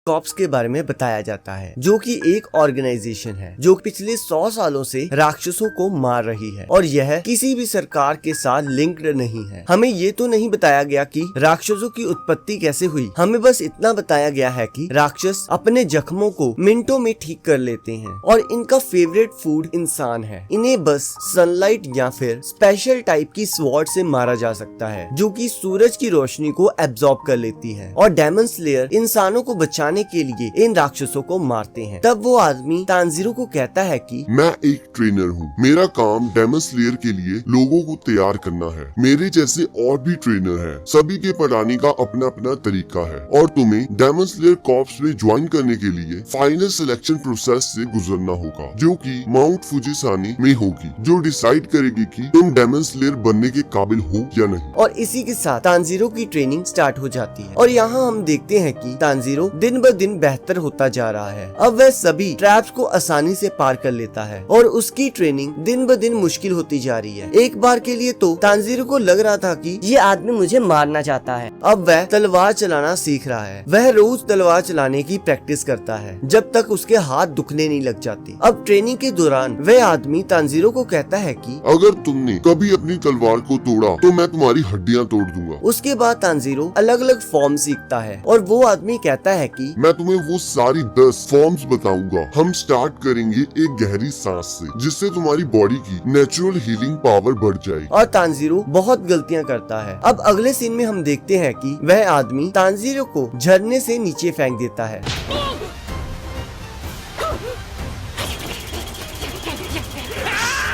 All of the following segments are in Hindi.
कॉप्स के बारे में बताया जाता है, जो कि एक ऑर्गेनाइजेशन है जो पिछले 100 सालों से राक्षसों को मार रही है और यह किसी भी सरकार के साथ लिंक्ड नहीं है। हमें ये तो नहीं बताया गया कि राक्षसों की उत्पत्ति कैसे हुई, हमें बस इतना बताया गया है कि राक्षस अपने जख्मों को मिनटों में ठीक कर लेते हैं और इनका फेवरेट फूड इंसान है। इन्हें बस सनलाइट या फिर स्पेशल टाइप की स्वॉर्ड से मारा जा सकता है जो कि सूरज की रोशनी को एब्जॉर्ब कर लेती है और डेमन स्लेयर इंसानों को बचाने के लिए इन राक्षसों को मारते हैं। तब वो आदमी तानजीरो को कहता है कि मैं एक ट्रेनर हूँ, मेरा काम डेमन स्लेयर के लिए लोगों को तैयार करना है। मेरे जैसे और भी ट्रेनर हैं, सभी के पढ़ाने का अपना अपना तरीका है और तुम्हें डेमन स्लेयर कॉर्प्स में ज्वाइन करने के लिए फाइनल सिलेक्शन प्रोसेस से गुजरना होगा, जो कि माउंट फुजिसानी में होगी, जो डिसाइड करेगी कि तुम डेमन स्लेयर बनने के काबिल हो या नहीं। और इसी के साथ तानजीरो की ट्रेनिंग स्टार्ट हो जाती है और यहाँ हम देखते हैं कि तानजीरो दिन ब दिन बेहतर होता जा रहा है। अब वह सभी ट्रैप्स को आसानी से पार कर लेता है और उसकी ट्रेनिंग दिन ब दिन मुश्किल होती जा रही है। एक बार के लिए तो तानजीरो को लग रहा था कि ये आदमी मुझे मारना चाहता है। अब वह तलवार चलाना सीख रहा है। वह रोज तलवार चलाने की प्रैक्टिस करता है जब तक उसके हाथ दुखने नहीं लग जाते। अब ट्रेनिंग के दौरान वह आदमी तानजीरो को कहता है कि अगर तुमने कभी अपनी तलवार को तोड़ा तो मैं तुम्हारी हड्डियां तोड़ दूंगा। उसके बाद तानजीरो अलग अलग फॉर्म सीखता है और वो आदमी कहता है कि मैं तुम्हें वो सारी 10 फॉर्म्स बताऊंगा। हम स्टार्ट करेंगे एक गहरी सांस से, जिससे तुम्हारी बॉडी की नेचुरल हीलिंग पावर बढ़ जाएगी। और तानजीरो बहुत गलतियां करता है। अब अगले सीन में हम देखते हैं कि वह आदमी तानजीरो को झरने से नीचे फेंक देता है।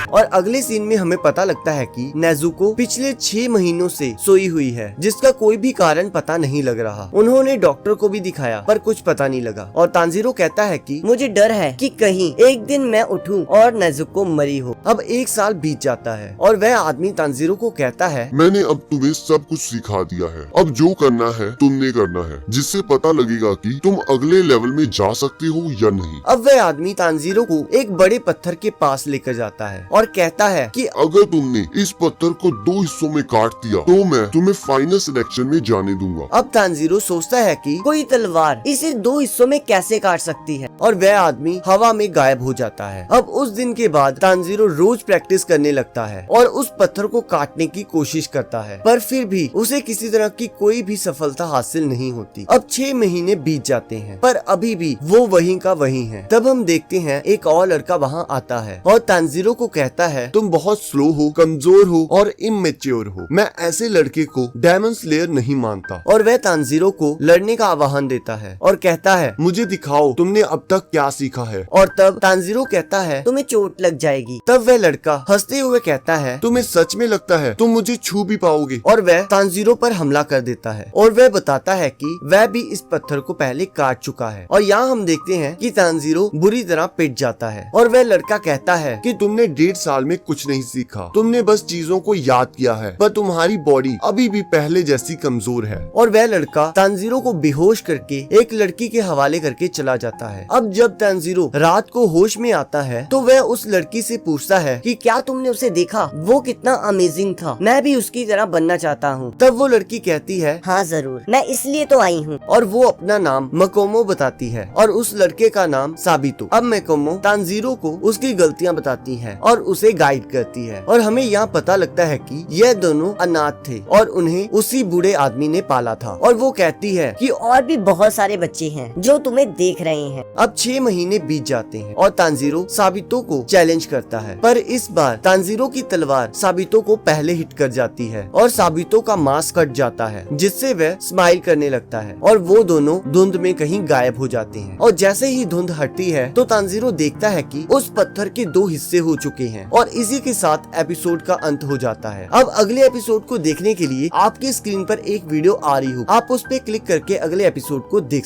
और अगले सीन में हमें पता लगता है कि नेजुको पिछले 6 महीनों से सोई हुई है, जिसका कोई भी कारण पता नहीं लग रहा। उन्होंने डॉक्टर को भी दिखाया पर कुछ पता नहीं लगा और तानजीरो कहता है कि मुझे डर है कि कहीं एक दिन मैं उठूं और नेजुको मरी हो। अब 1 साल बीत जाता है और वह आदमी तानजीरो को कहता है, मैंने अब तुम्हें सब कुछ सिखा दिया है, अब जो करना है तुमने करना है, जिससे पता लगेगा कि तुम अगले लेवल में जा सकते हो या नहीं। अब वह आदमी तानजीरो को एक बड़े पत्थर के पास लेकर जाता है और कहता है कि अगर तुमने इस पत्थर को 2 हिस्सों में काट दिया तो मैं तुम्हें फाइनल सिलेक्शन में जाने दूंगा। अब तानजीरो सोचता है कि कोई तलवार इसे 2 हिस्सों में कैसे काट सकती है और वह आदमी हवा में गायब हो जाता है। अब उस दिन के बाद तानजीरो रोज प्रैक्टिस करने लगता है और उस पत्थर को काटने की कोशिश करता है, पर फिर भी उसे किसी तरह की कोई भी सफलता हासिल नहीं होती। अब 6 महीने बीत जाते हैं पर अभी भी वो वहीं का वहीं है। तब हम देखते हैं एक और लड़का वहाँ आता है और तानजीरो को कहता है, तुम बहुत स्लो हो, कमजोर हो और इमेच्योर हो। मैं ऐसे लड़के को डेमन स्लेयर नहीं मानता। और वह तानजीरो को लड़ने का आह्वान देता है और कहता है, मुझे दिखाओ तुमने अब तक क्या सीखा है। और तब तानजीरो कहता है, तुम्हें चोट लग जाएगी। तब वह लड़का हंसते हुए कहता है, तुम्हें सच में लगता है तुम मुझे छू भी पाओगे। और वह तानजीरो पर हमला कर देता है और वह बताता है कि वह भी इस पत्थर को पहले काट चुका है। और यहाँ हम देखते हैं कि तानजीरो बुरी तरह पिट जाता है और वह लड़का कहता है कि तुमने 1.5 साल में कुछ नहीं सीखा, तुमने बस चीजों को याद किया है, पर तुम्हारी बॉडी अभी भी पहले जैसी कमजोर है। और वह लड़का तानजीरो को बेहोश करके एक लड़की के हवाले करके चला जाता है। अब जब तानजीरो रात को होश में आता है तो वह उस लड़की से पूछता है कि क्या तुमने उसे देखा? वो कितना अमेजिंग था, मैं भी उसकी तरह बनना चाहता हूँ। तब वो लड़की कहती है, हाँ जरूर, मैं इसलिए तो आई हूँ। और वो अपना नाम मकोमो बताती है और उस लड़के का नाम साबितो। अब मकोमो तानजीरो को उसकी गलतियाँ बताती है और उसे गाइड करती है और हमें यहाँ पता लगता है कि यह दोनों अनाथ थे और उन्हें उसी बूढ़े आदमी ने पाला था। और वो कहती है कि और भी बहुत सारे बच्चे हैं जो तुम्हें देख रहे हैं। अब 6 महीने बीत जाते हैं और तानजीरो साबितो को चैलेंज करता है, पर इस बार तानजीरो की तलवार साबितो को पहले हिट कर जाती है और साबितो का मास्क कट जाता है, जिससे वह स्माइल करने लगता है और वो दोनों धुंध में कहीं गायब हो जाते हैं। और जैसे ही धुंध हटती है तो तानजीरो देखता है कि उस पत्थर के 2 हिस्से हो चुके हैं और इसी के साथ एपिसोड का अंत हो जाता है। अब अगले एपिसोड को देखने के लिए आपकी स्क्रीन पर एक वीडियो आ रही हो, आप उस पर क्लिक करके अगले एपिसोड को देख